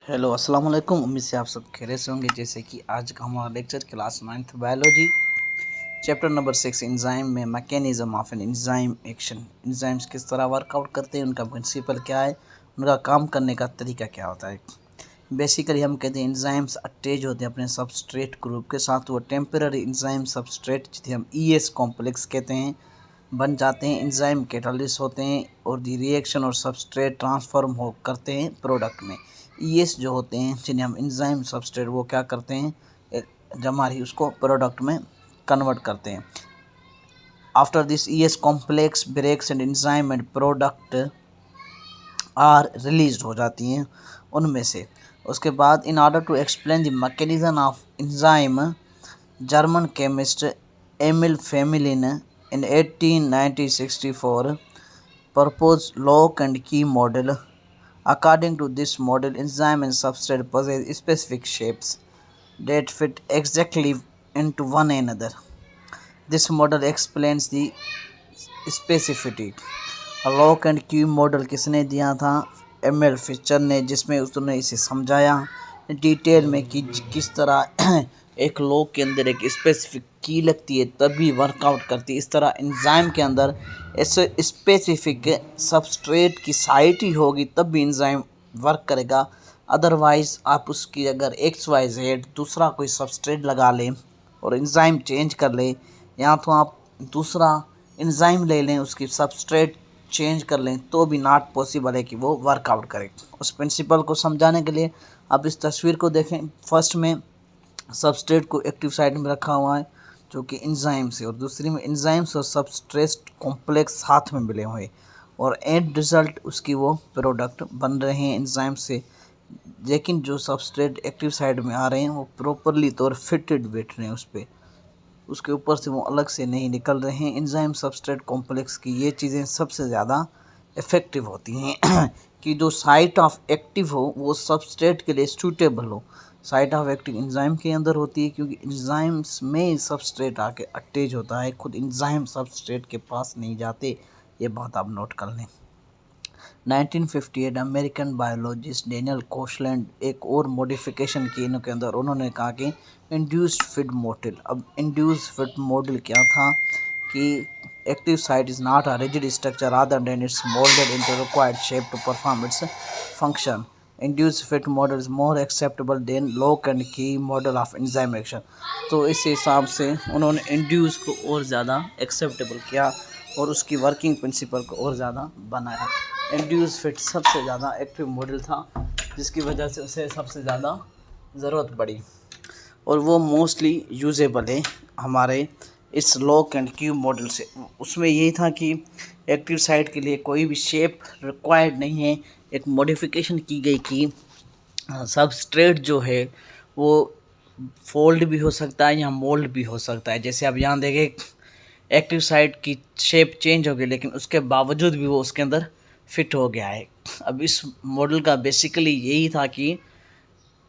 Hello अस्सलाम वालेकुम। उम्मीद से आप सब खैरियत से होंगे। जैसे कि आज का हमारा lecture class 9th biology chapter number 6 enzyme में mechanism of an enzyme action. Enzymes किस तरह वर्कआउट करते हैं, उनका प्रिंसिपल क्या है, उनका काम करने का तरीका क्या होता है। बेसिकली हम कहते हैं एंजाइम्स अटैच होते हैं अपने सबस्ट्रेट ग्रुप के साथ। वो टेम्पररी एंजाइम सबस्ट्रेट जिसे हम ईएस कॉम्प्लेक्स कहते हैं बन जाते हैं। एंजाइम कैटालिस्ट होते हैं और दी रिएक्शन और सबस्ट्रेट ट्रांसफॉर्म हो करते हैं प्रोडक्ट में। ईएस जो होते हैं जिन्हें हम एंजाइम सबस्ट्रेट वो क्या करते हैं, जमा ही उसको प्रोडक्ट में कन्वर्ट करते हैं। After this ES complex breaks and enzyme and product are release हो जाती हैं उनमें से। उसके बाद in order to explain the mechanism of enzyme, German chemist Emil फेमिलिन in 1864 proposed lock and key model. According to this model, enzyme and substrate possess specific shapes that fit exactly into one another. This model explains the specificity. Lock and key model किसने दिया था? M L Fisher ने, जिसमें उसने इसे समझाया detail में कि किस तरह एक लॉक के अंदर एक स्पेसिफिक की लगती है तभी वर्कआउट करती है। इस तरह एंजाइम के अंदर ऐसे स्पेसिफिक सबस्ट्रेट की साइट ही होगी तब भी एंजाइम वर्क करेगा। अदरवाइज़ आप उसकी अगर XYZ दूसरा कोई सबस्ट्रेट लगा लें और एंजाइम चेंज कर लें, या तो आप दूसरा एंजाइम ले लें उसकी सबस्ट्रेट चेंज कर लें, तो भी नॉट पॉसिबल है कि वो वर्कआउट करे। उस प्रिंसिपल को समझाने के लिए आप इस तस्वीर को देखें। फर्स्ट में सबस्ट्रेट को एक्टिव साइड में रखा हुआ है जो कि एंजाइम्स है, और दूसरी में एंजाइम्स और सबस्ट्रेट कॉम्प्लेक्स साथ में मिले हुए, और एंड रिजल्ट उसकी वो प्रोडक्ट बन रहे हैं एंजाइम से। लेकिन जो सबस्ट्रेट एक्टिव साइड में आ रहे हैं वो प्रॉपरली तौर फिटेड बैठ रहे हैं उस पर, उसके ऊपर से वो अलग से नहीं निकल रहे हैं। एंजाइम सबस्ट्रेट कॉम्प्लेक्स की ये चीज़ें सबसे ज़्यादा इफ़ेक्टिव होती हैं कि जो साइट ऑफ एक्टिव हो वो सबस्ट्रेट के लिए सूटेबल हो। साइट ऑफ एक्टिव एंजाइम के अंदर होती है क्योंकि एंजाइम्स में सबस्ट्रेट आके अटैच होता है, खुद एंजाइम सबस्ट्रेट के पास नहीं जाते। ये बात आप नोट कर लें। 1958 अमेरिकन बायोलॉजिस्ट डेनियल कोशलैंड एक और मॉडिफिकेशन की इनके अंदर, उन्होंने कहा कि इंड्यूस्ड फिट मॉडल। अब इंड्यूस्ड फिट मॉडल क्या था कि active site is not a rigid structure rather than it's moulded into required shape to perform its function. Induced fit model is more acceptable than lock and key model of enzyme action. तो इस हिसाब से उन्होंने induce को और ज़्यादा acceptable किया और उसकी वर्किंग प्रिंसिपल को और ज़्यादा बनाया। इंड्यूस फिट सबसे ज़्यादा एक्टिव मॉडल था जिसकी वजह से उसे सबसे ज़्यादा ज़रूरत पड़ी, और वो मोस्टली यूजेबल है हमारे इस लॉक एंड क्यू मॉडल से। उसमें यही था कि एक्टिव साइट के लिए कोई भी शेप रिक्वायर्ड नहीं है। एक मॉडिफिकेशन की गई कि सबस्ट्रेट जो है वो फोल्ड भी हो सकता है या मोल्ड भी हो सकता है। जैसे आप यहाँ देखें एक्टिव साइट की शेप चेंज हो गई लेकिन उसके बावजूद भी वो उसके अंदर फिट हो गया है। अब इस मॉडल का बेसिकली यही था कि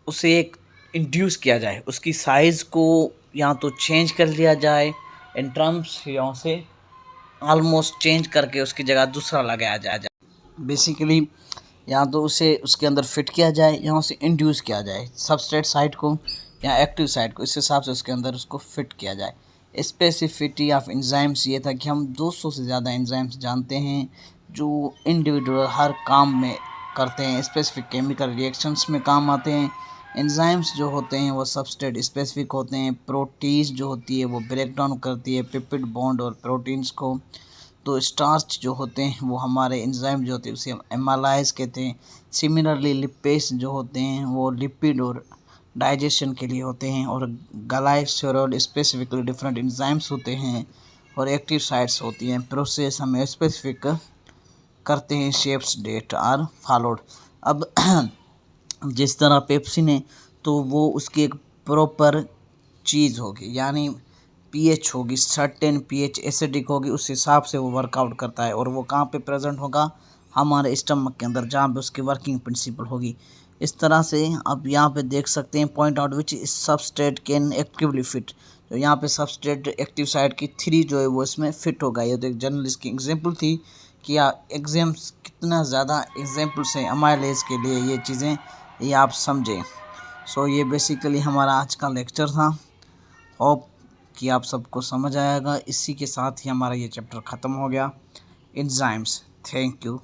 उसे एक इंड्यूस किया जाए, उसकी साइज़ को या तो चेंज कर लिया जाए इन टर्म्स, या से ऑलमोस्ट चेंज करके उसकी जगह दूसरा लगाया जाए। बेसिकली या तो उसे उसके अंदर फिट किया जाए या उसे इंड्यूस किया जाए सबस्ट्रेट साइट को या एक्टिव साइट को, इस हिसाब से उसके अंदर उसको फिट किया जाए। स्पेसिफिटी ऑफ एंजाइम्स ये था कि हम 200 से ज़्यादा एंजाइम्स जानते हैं जो इंडिविजुअल हर काम में करते हैं, स्पेसिफिक केमिकल रिएक्शंस में काम आते हैं। एंजाइम्स जो होते हैं वो सबस्ट्रेट स्पेसिफिक होते हैं। प्रोटीज जो होती है वो ब्रेक डाउन करती है पेप्टिड बॉन्ड और प्रोटीन्स को। तो स्टार्च जो होते हैं वो हमारे एंजाइम जो होते हैं उसे हम एमालाइज कहते हैं। सिमिलरली लिपेज जो होते हैं वो लिपिड और डाइजेशन के लिए होते हैं, और ग्लाइसरॉल स्पेसिफिकली डिफरेंट एंजाइम्स होते हैं, और एक्टिव साइट्स होती हैं। प्रोसेस हमें स्पेसिफिक करते हैं, शेप्स डेट आर फॉलोड। अब जिस तरह पेप्सी ने, तो वो उसकी एक प्रॉपर चीज़ होगी, यानी पीएच होगी, सर्टेन पीएच एसिडिक होगी, उस हिसाब से वो वर्कआउट करता है। और वो कहाँ पे प्रेजेंट होगा? हमारे स्टमक के अंदर, जहाँ पे उसकी वर्किंग प्रिंसिपल होगी। इस तरह से अब यहाँ पे देख सकते हैं point out which substrate can actively fit. तो यहाँ पे सबस्ट्रेट एक्टिव साइट की 3 जो है वो इसमें फिट होगा। ये तो एक जनरल इसकी एग्जाम्पल थी कि एग्जाम्स कितना ज़्यादा एग्जाम्पल्स हैं अमाइलेज के लिए ये चीज़ें ये आप समझें। सो ये बेसिकली हमारा आज का लेक्चर था। होप कि आप सबको समझ आएगा। इसी के साथ ही हमारा ये चैप्टर ख़त्म हो गया, एंजाइम्स। Thank you.